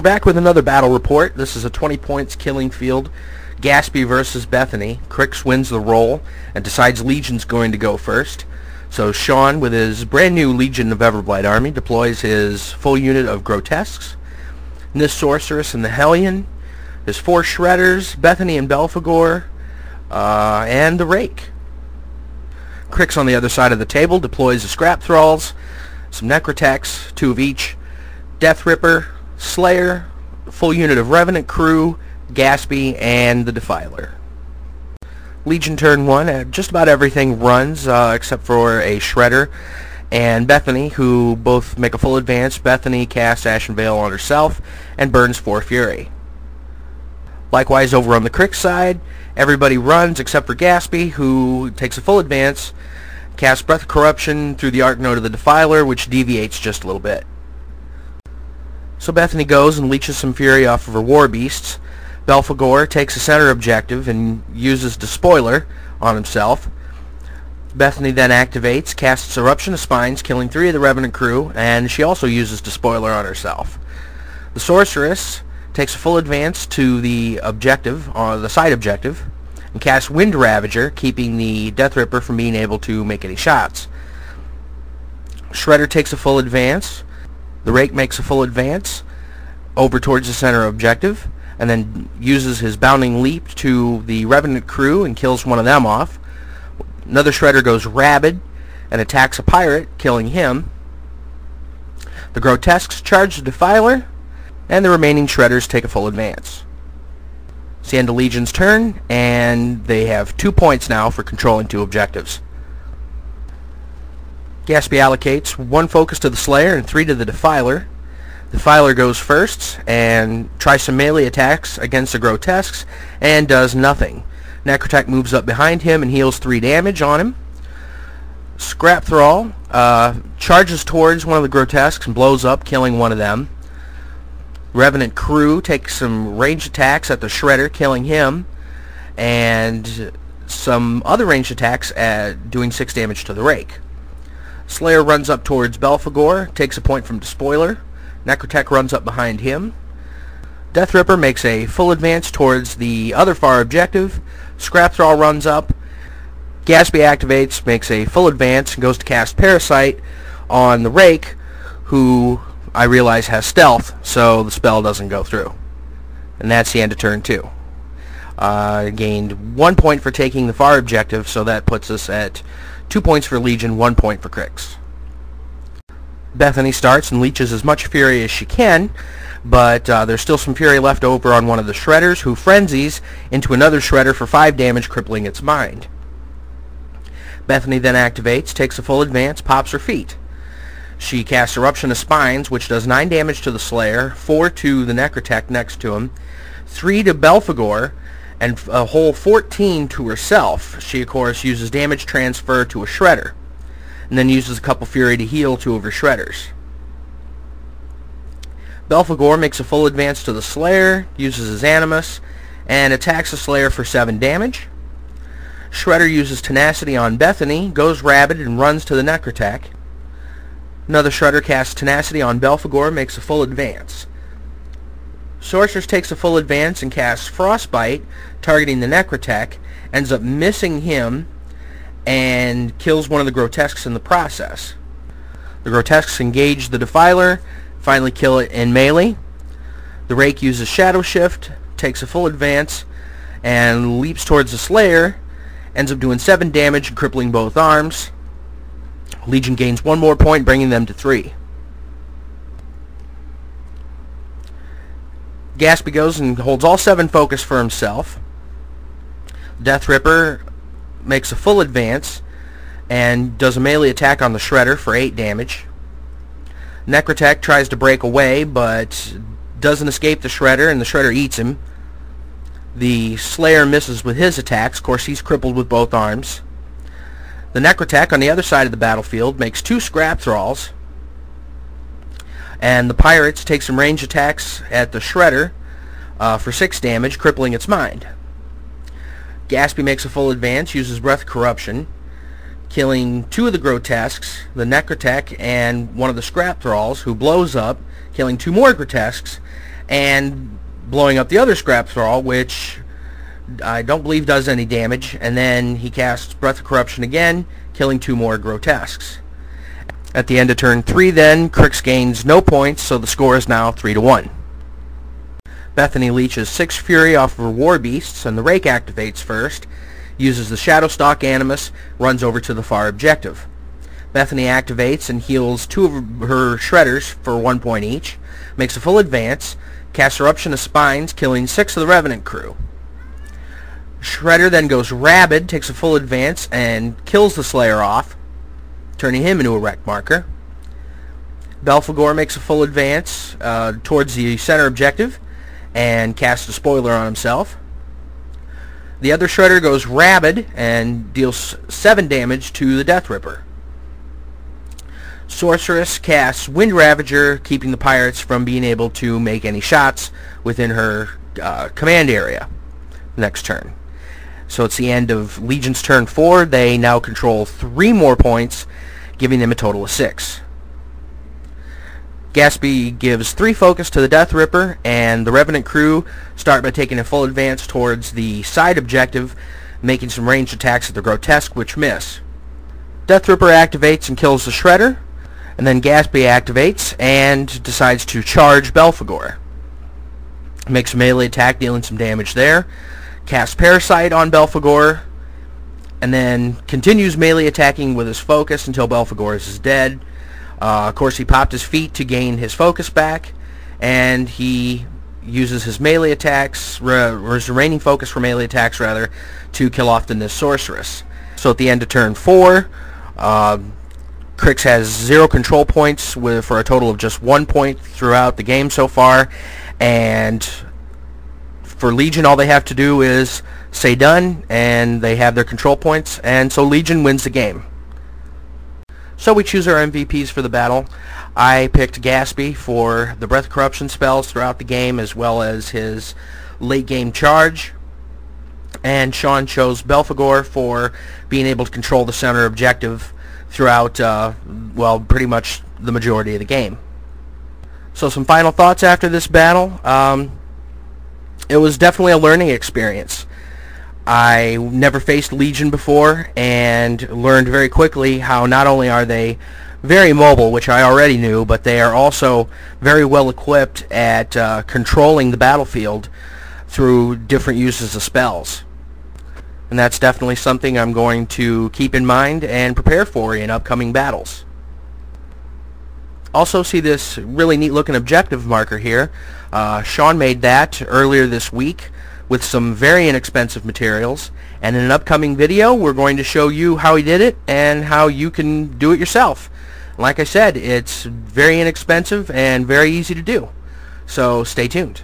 back with another battle report. This is a 20 points killing field. Gaspy versus Bethayne. Crix wins the roll and decides Legion's going to go first. So Sean, with his brand new Legion of Everblight army, deploys his full unit of Grotesques. And this Sorceress and the Hellion, his 4 Shredders, Bethayne and Belphegor, and the Rake. Crix on the other side of the table deploys the Scrap Thralls, some Necrotechs, 2 of each, Death Ripper, Slayer, full unit of Revenant crew, Gaspy, and the Defiler. Legion turn 1, just about everything runs except for a Shredder and Bethayne, who both make a full advance. Bethayne casts Ashen Veil on herself and burns 4 Fury. Likewise, over on the Crix side, everybody runs except for Gaspy, who takes a full advance, casts Breath of Corruption through the Arc Node of the Defiler, which deviates just a little bit. So Bethayne goes and leeches some Fury off of her War Beasts. Belphegor takes a center objective and uses Despoiler on himself. Bethayne then activates, casts Eruption of Spines, killing 3 of the Revenant crew, and she also uses Despoiler on herself. The Sorceress takes a full advance to the objective, the side objective, and casts Wind Ravager, keeping the Death Ripper from being able to make any shots. Shredder takes a full advance. The Rake makes a full advance over towards the center objective, and then uses his Bounding Leap to the Revenant crew and kills one of them off. Another Shredder goes rabid and attacks a pirate, killing him. The Grotesques charge the Defiler, and the remaining Shredders take a full advance. It's the end of Legion's turn, and they have 2 points now for controlling 2 objectives. Gaspy allocates 1 focus to the Slayer and 3 to the Defiler. Defiler goes first and tries some melee attacks against the Grotesques and does nothing. Necrotech moves up behind him and heals 3 damage on him. Scrap Thrall charges towards one of the Grotesques and blows up, killing one of them. Revenant crew takes some ranged attacks at the Shredder, killing him, and some other ranged attacks at doing 6 damage to the Rake. Slayer runs up towards Belphegor, takes a point from Despoiler. Necrotech runs up behind him. Death Ripper makes a full advance towards the other far objective. Scrap Thrall runs up. Gaspy activates, makes a full advance, and goes to cast Parasite on the Rake, who I realize has stealth, so the spell doesn't go through. And that's the end of turn 2. Gained 1 point for taking the far objective, so that puts us at 2 points for Legion, 1 point for Crix. Bethayne starts and leeches as much Fury as she can, but there's still some Fury left over on one of the Shredders, who frenzies into another Shredder for 5 damage, crippling its mind. Bethayne then activates, takes a full advance, pops her feet. She casts Eruption of Spines, which does 9 damage to the Slayer, 4 to the Necrotech next to him, 3 to Belphegor, and a whole 14 to herself. She, of course, uses damage transfer to a Shredder, and then uses a couple Fury to heal 2 of her Shredders. Belphegor makes a full advance to the Slayer, uses his Animus, and attacks the Slayer for 7 damage. Shredder uses Tenacity on Bethayne, goes rabid, and runs to the Necrotech. Another Shredder casts Tenacity on Belphegor, makes a full advance. Sorceress takes a full advance and casts Frostbite, targeting the Necrotech, ends up missing him, and kills one of the Grotesques in the process. The Grotesques engage the Defiler, finally kill it in melee. The Rake uses Shadow Shift, takes a full advance, and leaps towards the Slayer, ends up doing 7 damage and crippling both arms. Legion gains 1 more point, bringing them to 3. Gaspy goes and holds all 7 focus for himself. Death Ripper makes a full advance and does a melee attack on the Shredder for 8 damage. Necrotech tries to break away, but doesn't escape the Shredder, and the Shredder eats him. The Slayer misses with his attacks. Of course, he's crippled with both arms. The Necrotech on the other side of the battlefield makes 2 Scrap Thralls, and the Pirates take some range attacks at the Shredder for 6 damage, crippling its mind. Gaspy makes a full advance, uses Breath of Corruption, killing 2 of the Grotesques, the Necrotech and one of the Scrap Thralls, who blows up, killing 2 more Grotesques, and blowing up the other scrap thrall, which I don't believe does any damage, and then he casts Breath of Corruption again, killing 2 more grotesques. At the end of turn 3 then, Crix gains no points, so the score is now 3-1. Bethany leeches 6 Fury off of her War Beasts, and the Rake activates first, uses the Shadowstalk Animus, runs over to the far objective. Bethany activates and heals 2 of her Shredders for 1 point each, makes a full advance, casts Eruption of Spines, killing 6 of the Revenant crew. Shredder then goes Rabid, takes a full advance, and kills the Slayer off, turning him into a wreck marker. Belphegor makes a full advance towards the center objective, and casts a spoiler on himself. The other Shredder goes Rabid, and deals 7 damage to the Death Ripper. Sorceress casts Wind Ravager, keeping the pirates from being able to make any shots within her command area next turn. So it's the end of Legion's turn 4. They now control 3 more points, giving them a total of 6. Gaspy gives 3 focus to the Death Ripper, and the Revenant crew start by taking a full advance towards the side objective, making some ranged attacks at the Grotesque, which miss. Death Ripper activates and kills the Shredder, and then Gaspy activates and decides to charge Belphegor. Makes a melee attack, dealing some damage there. Casts Parasite on Belphegor, and then continues melee attacking with his focus until Belphegor is dead. Of course, he popped his feet to gain his focus back, and he uses his melee attacks, or his remaining focus for melee attacks rather, to kill off the Sorceress. So at the end of turn 4, Crix has 0 control points for a total of just 1 point throughout the game so far, and for Legion all they have to do is say done, and they have their control points, and so Legion wins the game. So we choose our MVPs for the battle. I picked Gaspy for the Breath of Corruption spells throughout the game, as well as his late game charge. And Sean chose Belphegor for being able to control the center objective throughout, well, pretty much the majority of the game. So some final thoughts after this battle. It was definitely a learning experience. I never faced Legion before and learned very quickly how not only are they very mobile, which I already knew, but they are also very well equipped at controlling the battlefield through different uses of spells. And that's definitely something I'm going to keep in mind and prepare for in upcoming battles. Also, see this really neat looking objective marker here. Sean made that earlier this week with some very inexpensive materials, and in an upcoming video we're going to show you how he did it and how you can do it yourself. Like I said, it's very inexpensive and very easy to do, so stay tuned.